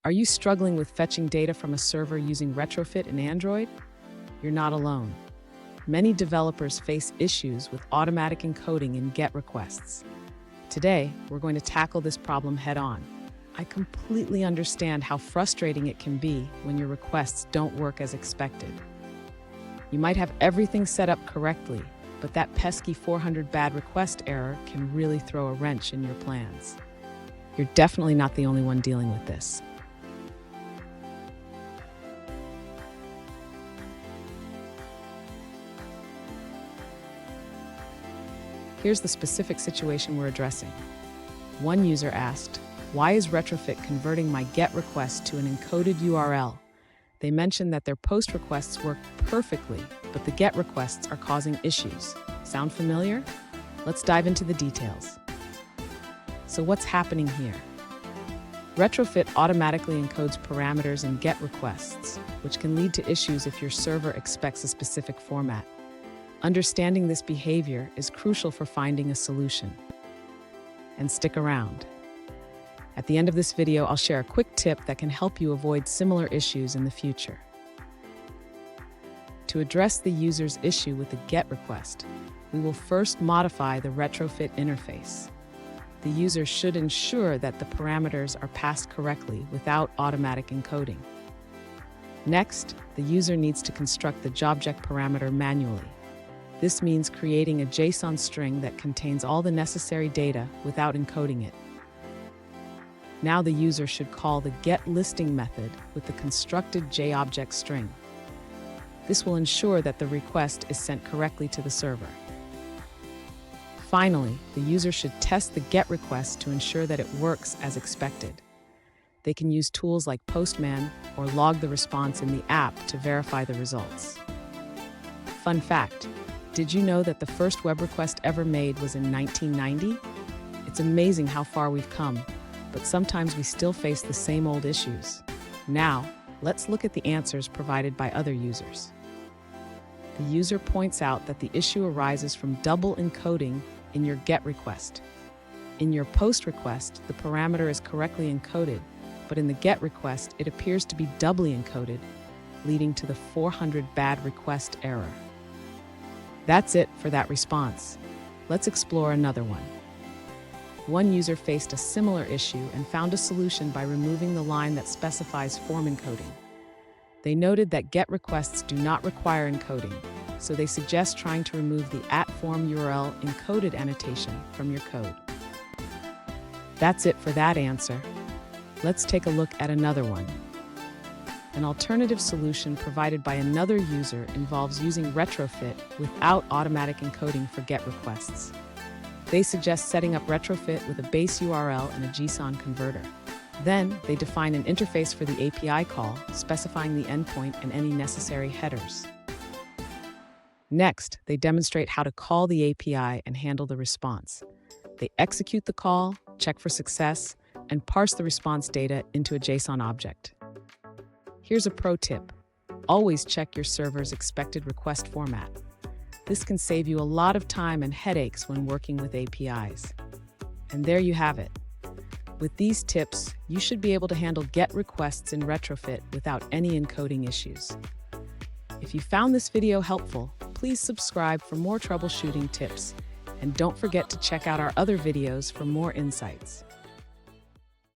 Are you struggling with fetching data from a server using Retrofit in Android? You're not alone. Many developers face issues with automatic encoding in GET requests. Today, we're going to tackle this problem head-on. I completely understand how frustrating it can be when your requests don't work as expected. You might have everything set up correctly, but that pesky 400 bad request error can really throw a wrench in your plans. You're definitely not the only one dealing with this. Here's the specific situation we're addressing. One user asked, "Why is Retrofit converting my GET request to an encoded URL?" They mentioned that their POST requests work perfectly, but the GET requests are causing issues. Sound familiar? Let's dive into the details. So what's happening here? Retrofit automatically encodes parameters in GET requests, which can lead to issues if your server expects a specific format. Understanding this behavior is crucial for finding a solution. And stick around. At the end of this video, I'll share a quick tip that can help you avoid similar issues in the future. To address the user's issue with the GET request, we will first modify the Retrofit interface. The user should ensure that the parameters are passed correctly without automatic encoding. Next, the user needs to construct the JOBJECT parameter manually. This means creating a JSON string that contains all the necessary data without encoding it. Now the user should call the getListing method with the constructed JOBJECT string. This will ensure that the request is sent correctly to the server. Finally, the user should test the GET request to ensure that it works as expected. They can use tools like Postman or log the response in the app to verify the results. Fun fact, did you know that the first web request ever made was in 1990? It's amazing how far we've come, but sometimes we still face the same old issues. Now, let's look at the answers provided by other users. The user points out that the issue arises from double encoding in your GET request. In your POST request, the parameter is correctly encoded, but in the GET request, it appears to be doubly encoded, leading to the 400 bad request error. That's it for that response. Let's explore another one. One user faced a similar issue and found a solution by removing the line that specifies form encoding. They noted that GET requests do not require encoding, so they suggest trying to remove the @form-url-encoded annotation from your code. That's it for that answer. Let's take a look at another one. An alternative solution provided by another user involves using Retrofit without automatic encoding for GET requests. They suggest setting up Retrofit with a base URL and a JSON converter. Then, they define an interface for the API call, specifying the endpoint and any necessary headers. Next, they demonstrate how to call the API and handle the response. They execute the call, check for success, and parse the response data into a JSON object. Here's a pro tip. Always check your server's expected request format. This can save you a lot of time and headaches when working with APIs. And there you have it. With these tips, you should be able to handle GET requests in Retrofit without any encoding issues. If you found this video helpful, please subscribe for more troubleshooting tips. And don't forget to check out our other videos for more insights.